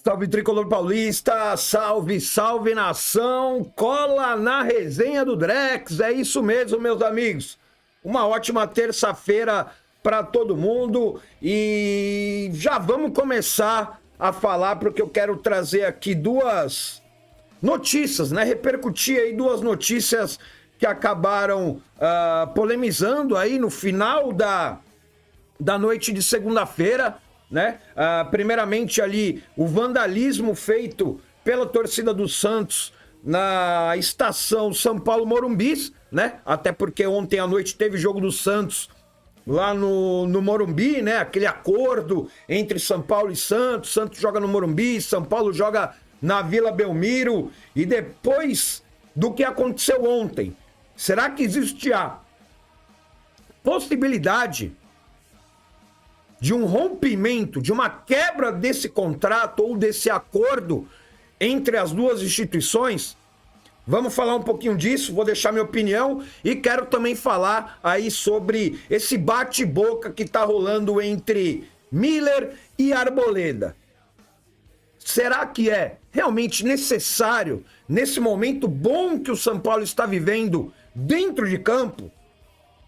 Salve Tricolor Paulista, salve, salve nação, cola na resenha do Drex, é isso mesmo meus amigos, uma ótima terça-feira para todo mundo e já vamos começar a falar porque eu quero trazer aqui duas notícias, né, repercutir aí duas notícias que acabaram polemizando aí no final da noite de segunda-feira, né? Primeiramente ali o vandalismo feito pela torcida do Santos na estação São Paulo Morumbi, né? Até porque ontem à noite teve jogo do Santos lá no Morumbi, né? Aquele acordo entre São Paulo e Santos. Santos joga no Morumbi, São Paulo joga na Vila Belmiro. E depois do que aconteceu ontem, será que existe a possibilidade de um rompimento, de uma quebra desse contrato ou desse acordo entre as duas instituições? Vamos falar um pouquinho disso, vou deixar minha opinião e quero também falar aí sobre esse bate-boca que tá rolando entre Miller e Arboleda. Será que é realmente necessário, nesse momento bom que o São Paulo está vivendo dentro de campo,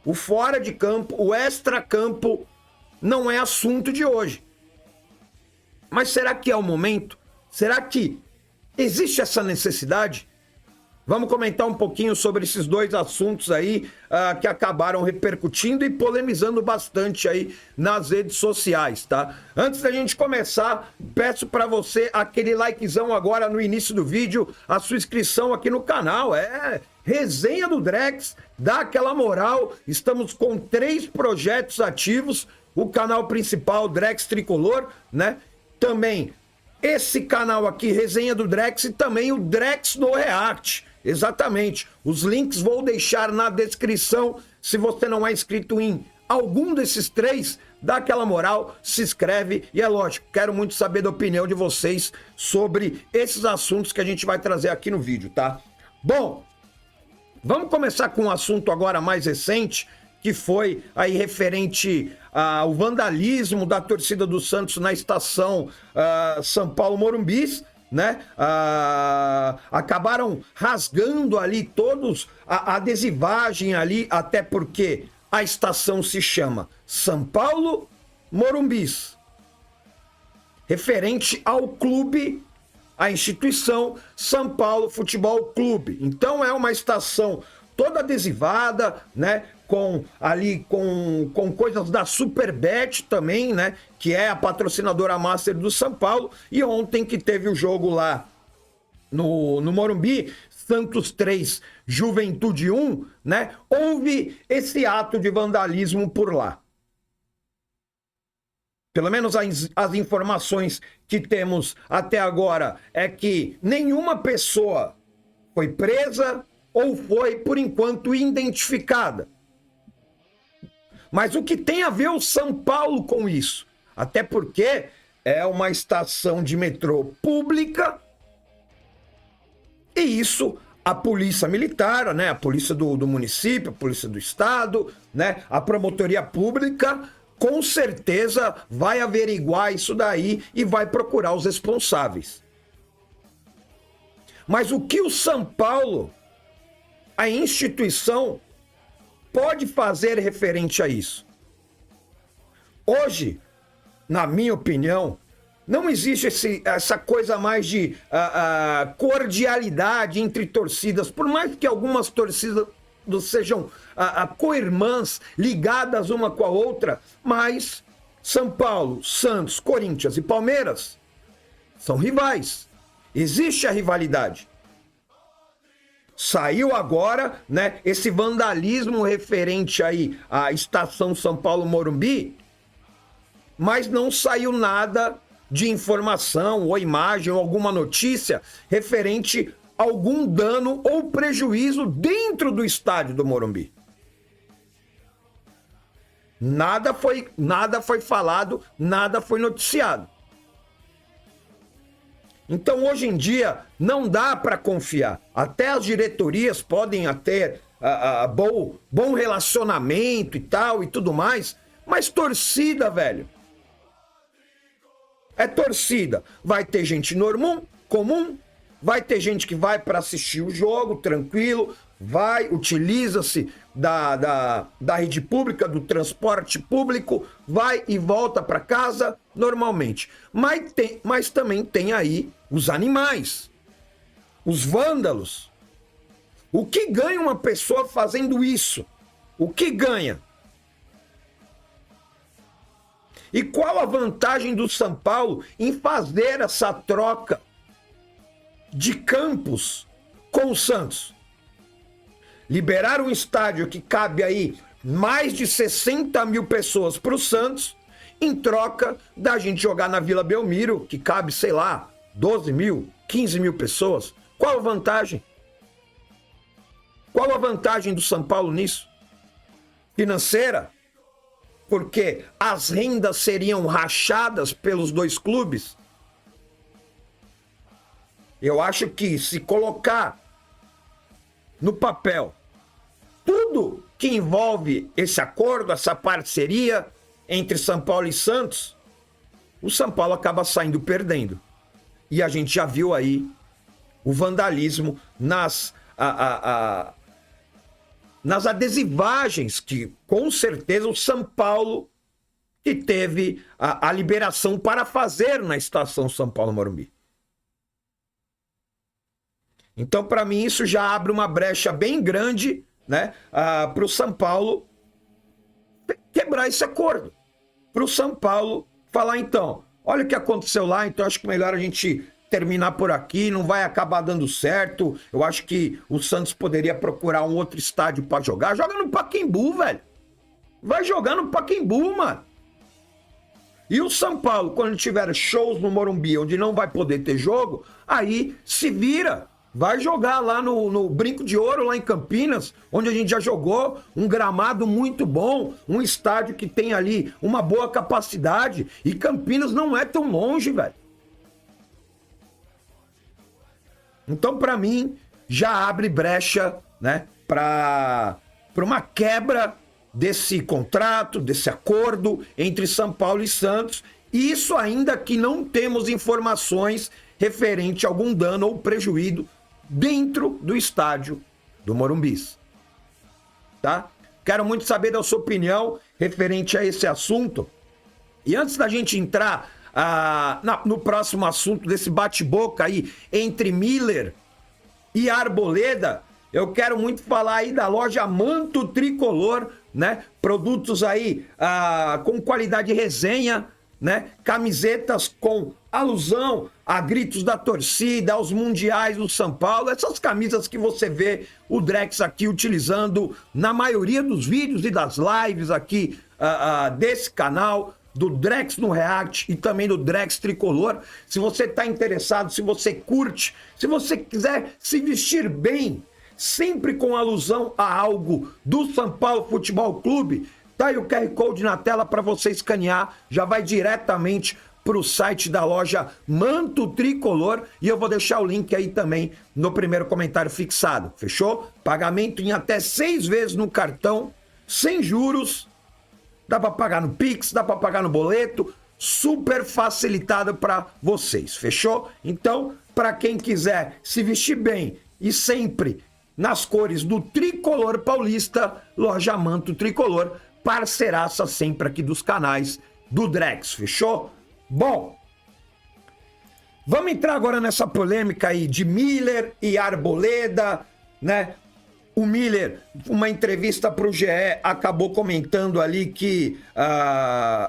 o fora de campo, o extra-campo, não é assunto de hoje. Mas será que é o momento? Será que existe essa necessidade? Vamos comentar um pouquinho sobre esses dois assuntos aí que acabaram repercutindo e polemizando bastante aí nas redes sociais, tá? Antes da gente começar, peço para você aquele likezão agora no início do vídeo, a sua inscrição aqui no canal, Resenha do Drex, dá aquela moral, estamos com 3 projetos ativos, o canal principal, Drex Tricolor, né? Também esse canal aqui, Resenha do Drex, e também o Drex no React. Exatamente. Os links vou deixar na descrição. Se você não é inscrito em algum desses 3, dá aquela moral, se inscreve. E é lógico, quero muito saber da opinião de vocês sobre esses assuntos que a gente vai trazer aqui no vídeo, tá? Bom, vamos começar com um assunto agora mais recente, que foi aí referente ao vandalismo da torcida do Santos na estação São Paulo Morumbi, né? Acabaram rasgando ali todos a adesivagem ali, até porque a estação se chama São Paulo Morumbi, referente ao clube, a instituição São Paulo Futebol Clube. Então é uma estação toda adesivada, né? Com coisas da Superbet também, né? Que é a patrocinadora master do São Paulo. E ontem que teve o jogo lá no Morumbi, Santos 3, Juventude 1, né? Houve esse ato de vandalismo por lá. Pelo menos as informações que temos até agora é que nenhuma pessoa foi presa ou foi, por enquanto, identificada. Mas o que tem a ver o São Paulo com isso? Até porque é uma estação de metrô pública e isso a polícia militar, né? A polícia do município, a polícia do estado, né? A promotoria pública com certeza vai averiguar isso daí e vai procurar os responsáveis. Mas o que o São Paulo, a instituição, pode fazer referente a isso? Hoje, na minha opinião, não existe essa coisa mais de cordialidade entre torcidas, por mais que algumas torcidas sejam co-irmãs, ligadas uma com a outra, mas São Paulo, Santos, Corinthians e Palmeiras são rivais. Existe a rivalidade. Saiu agora, né, esse vandalismo referente aí à estação São Paulo Morumbi, mas não saiu nada de informação ou imagem ou alguma notícia referente a algum dano ou prejuízo dentro do estádio do Morumbi. Nada foi falado, nada foi noticiado. Então, hoje em dia, não dá para confiar. Até as diretorias podem ter bom relacionamento e tal e tudo mais, mas torcida, velho. É torcida. Vai ter gente comum, vai ter gente que vai para assistir o jogo, tranquilo, utiliza-se da rede pública, do transporte público, vai e volta para casa normalmente. Mas também tem aí os animais, os vândalos. O que ganha uma pessoa fazendo isso? O que ganha? E qual a vantagem do São Paulo em fazer essa troca de campos com o Santos? Liberar um estádio que cabe aí mais de 60 mil pessoas para o Santos, em troca da gente jogar na Vila Belmiro, que cabe, sei lá, 12 mil, 15 mil pessoas. Qual a vantagem? Qual a vantagem do São Paulo nisso? Financeira? Porque as rendas seriam rachadas pelos dois clubes? Eu acho que se colocar no papel tudo que envolve esse acordo, essa parceria entre São Paulo e Santos, o São Paulo acaba saindo perdendo. E a gente já viu aí o vandalismo nas adesivagens que, com certeza, o São Paulo que teve a liberação para fazer na estação São Paulo Morumbi. Então, para mim, isso já abre uma brecha bem grande, né, para o São Paulo quebrar esse acordo. Para o São Paulo falar, então, olha o que aconteceu lá, então acho que melhor a gente terminar por aqui, não vai acabar dando certo. Eu acho que o Santos poderia procurar um outro estádio para jogar. Joga no Pacaembu, velho. Vai jogar no Pacaembu, mano. E o São Paulo, quando tiver shows no Morumbi, onde não vai poder ter jogo, aí se vira. Vai jogar lá no Brinco de Ouro, lá em Campinas, onde a gente já jogou, um gramado muito bom, um estádio que tem ali uma boa capacidade. E Campinas não é tão longe, velho. Então, para mim, já abre brecha, né, para uma quebra desse contrato, desse acordo entre São Paulo e Santos. Isso ainda que não temos informações referente a algum dano ou prejuízo dentro do estádio do Morumbi. Tá? Quero muito saber da sua opinião referente a esse assunto. E antes da gente entrar no próximo assunto desse bate-boca aí entre Miller e Arboleda, eu quero muito falar aí da loja Manto Tricolor, né? Produtos aí com qualidade resenha, né? Camisetas com alusão a gritos da torcida, aos mundiais do São Paulo, essas camisas que você vê o Drex aqui utilizando na maioria dos vídeos e das lives aqui desse canal, do Drex no React e também do Drex Tricolor. Se você está interessado, se você curte, se você quiser se vestir bem, sempre com alusão a algo do São Paulo Futebol Clube, tá aí o QR Code na tela para você escanear, já vai diretamente para o site da loja Manto Tricolor e eu vou deixar o link aí também no primeiro comentário fixado, fechou? Pagamento em até 6 vezes no cartão, sem juros, dá para pagar no Pix, dá para pagar no boleto, super facilitado para vocês, fechou? Então, para quem quiser se vestir bem e sempre nas cores do Tricolor Paulista, loja Manto Tricolor, parceiraça sempre aqui dos canais do Drex, fechou? Bom, vamos entrar agora nessa polêmica aí de Miller e Arboleda, né? O Miller, uma entrevista para o GE, acabou comentando ali que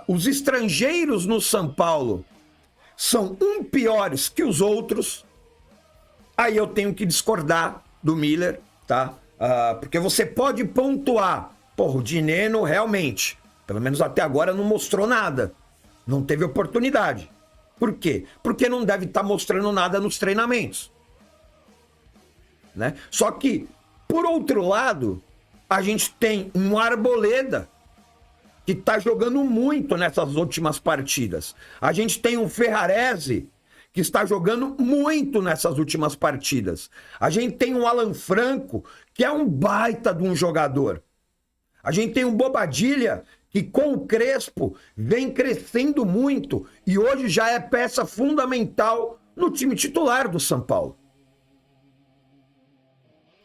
os estrangeiros no São Paulo são piores que os outros. Aí eu tenho que discordar do Miller, tá? Porque você pode pontuar. Porra, o Dineno realmente, pelo menos até agora, não mostrou nada. Não teve oportunidade. Por quê? Porque não deve estar mostrando nada nos treinamentos. Né? Só que, por outro lado, a gente tem um Arboleda que está jogando muito nessas últimas partidas. A gente tem um Ferrarese que está jogando muito nessas últimas partidas. A gente tem um Alan Franco, que é um baita de um jogador. A gente tem um Bobadilha, que com o Crespo vem crescendo muito e hoje já é peça fundamental no time titular do São Paulo.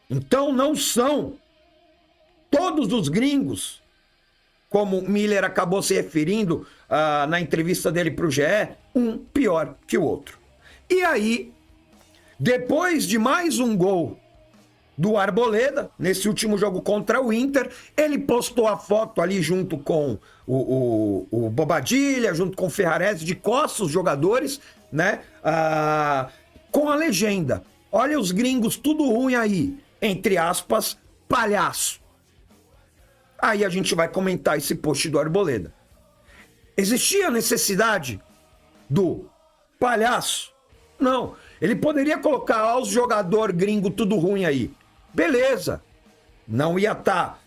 Então não são todos os gringos, como o Miller acabou se referindo na entrevista dele para o GE, um pior que o outro. E aí, depois de mais um gol do Arboleda, nesse último jogo contra o Inter, ele postou a foto ali junto com o Bobadilha, junto com o Ferrarese, de costas, os jogadores, né? Com a legenda: olha os gringos, tudo ruim aí, entre aspas, palhaço. Aí a gente vai comentar esse post do Arboleda. Existia necessidade do palhaço? Não. Ele poderia colocar os jogadores gringo tudo ruim aí. Beleza. Não ia tá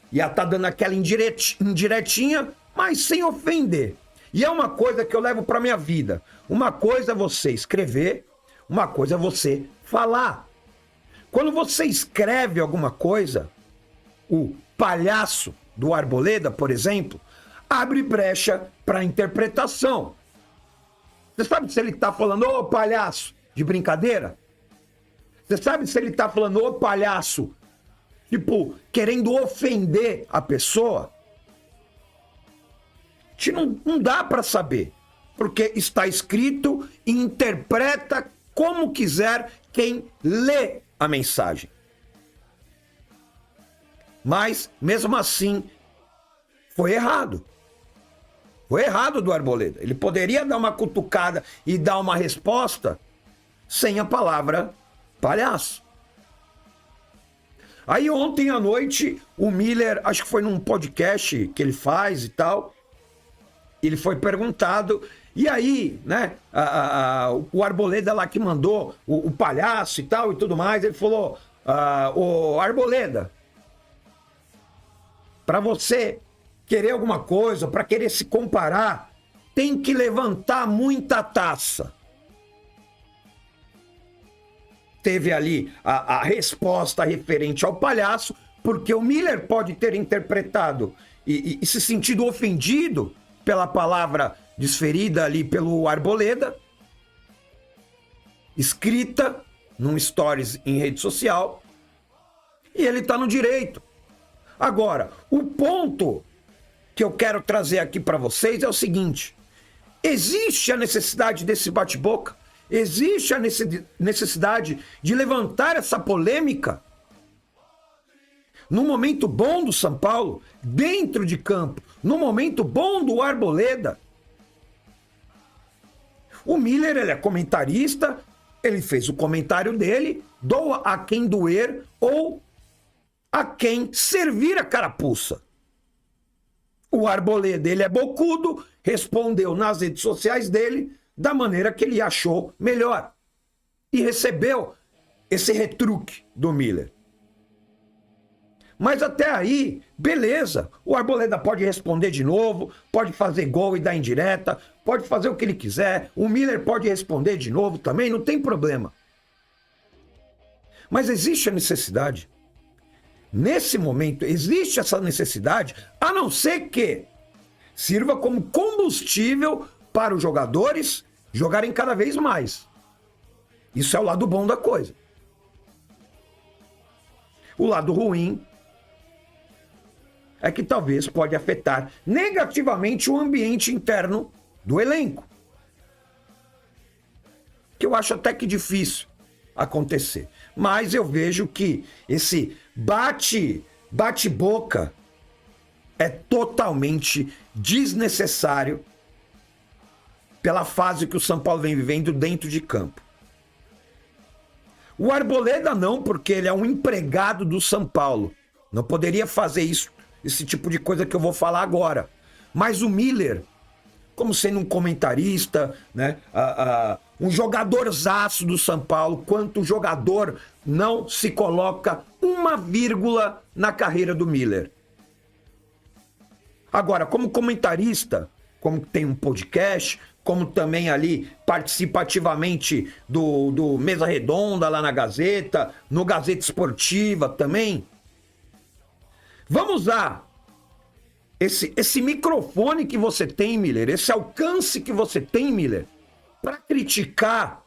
dando aquela indiretinha, mas sem ofender. E é uma coisa que eu levo pra minha vida. Uma coisa é você escrever, uma coisa é você falar. Quando você escreve alguma coisa, o palhaço do Arboleda, por exemplo, abre brecha para interpretação. Você sabe se ele tá falando, ô palhaço, de brincadeira? Você sabe se ele tá falando, ô palhaço, tipo, querendo ofender a pessoa? Não dá para saber, porque está escrito e interpreta como quiser quem lê a mensagem. Mas, mesmo assim, foi errado. Foi errado do Arboleda. Ele poderia dar uma cutucada e dar uma resposta sem a palavra palhaço. Aí ontem à noite, o Miller, acho que foi num podcast que ele faz e tal, ele foi perguntado, e aí, né, o Arboleda lá que mandou o palhaço e tal e tudo mais, ele falou, ô Arboleda, para você querer alguma coisa, para querer se comparar, tem que levantar muita taça. Teve ali a resposta referente ao palhaço, porque o Miller pode ter interpretado e se sentido ofendido pela palavra desferida ali pelo Arboleda, escrita num stories em rede social, e ele está no direito. Agora, o ponto que eu quero trazer aqui para vocês é o seguinte: existe a necessidade desse bate-boca? Existe a necessidade de levantar essa polêmica? No momento bom do São Paulo, dentro de campo, no momento bom do Arboleda. O Miller, ele é comentarista, ele fez o comentário dele, doa a quem doer ou a quem servir a carapuça. O Arboleda, ele é bocudo, respondeu nas redes sociais dele da maneira que ele achou melhor. E recebeu esse retruque do Miller. Mas até aí, beleza. O Arboleda pode responder de novo, pode fazer gol e dar indireta, pode fazer o que ele quiser. O Miller pode responder de novo também, não tem problema. Mas existe a necessidade. Nesse momento, existe essa necessidade, a não ser que sirva como combustível para os jogadores jogarem cada vez mais. Isso é o lado bom da coisa. O lado ruim é que talvez pode afetar negativamente o ambiente interno do elenco. Que eu acho até que difícil acontecer. Mas eu vejo que esse bate-boca é totalmente desnecessário pela fase que o São Paulo vem vivendo dentro de campo. O Arboleda não, porque ele é um empregado do São Paulo. Não poderia fazer isso, esse tipo de coisa que eu vou falar agora. Mas o Miller, como sendo um comentarista, né, um jogadorzaço do São Paulo, quanto jogador não se coloca uma vírgula na carreira do Miller. Agora, como comentarista, como tem um podcast, como também ali participa ativamente do Mesa Redonda lá na Gazeta, no Gazeta Esportiva também, vamos usar esse microfone que você tem, Miller, esse alcance que você tem, Miller, para criticar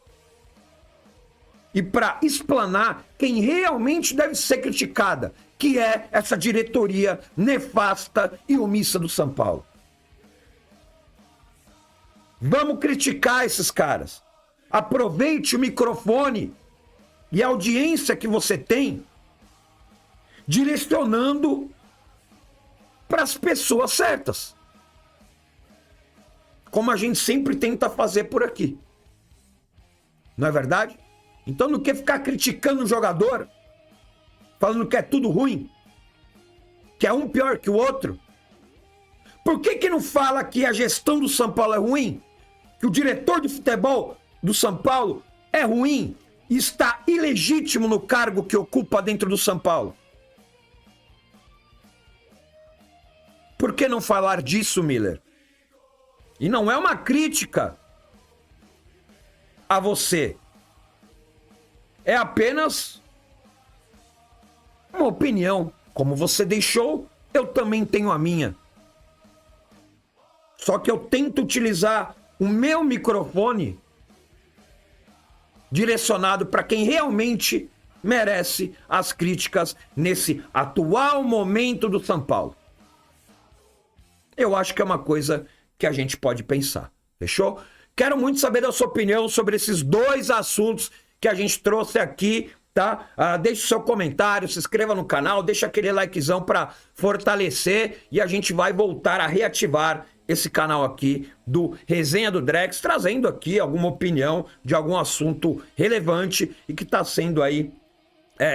e para explanar quem realmente deve ser criticada, que é essa diretoria nefasta e omissa do São Paulo. Vamos criticar esses caras. Aproveite o microfone e a audiência que você tem, direcionando para as pessoas certas. Como a gente sempre tenta fazer por aqui. Não é verdade? Então não quer ficar criticando o jogador, falando que é tudo ruim, que é um pior que o outro. Por que não fala que a gestão do São Paulo é ruim? Que o diretor de futebol do São Paulo é ruim e está ilegítimo no cargo que ocupa dentro do São Paulo? Por que não falar disso, Miller? E não é uma crítica a você. É apenas uma opinião. Como você deixou, eu também tenho a minha. Só que eu tento utilizar o meu microfone direcionado para quem realmente merece as críticas nesse atual momento do São Paulo. Eu acho que é uma coisa que a gente pode pensar. Fechou? Quero muito saber da sua opinião sobre esses dois assuntos que a gente trouxe aqui, tá? Deixe o seu comentário, se inscreva no canal, deixa aquele likezão para fortalecer e a gente vai voltar a reativar esse canal aqui do Resenha do Drex, trazendo aqui alguma opinião de algum assunto relevante e que está sendo aí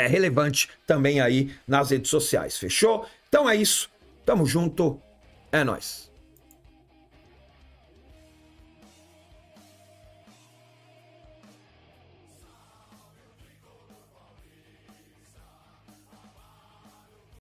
relevante também aí nas redes sociais, fechou? Então é isso, tamo junto, é nóis.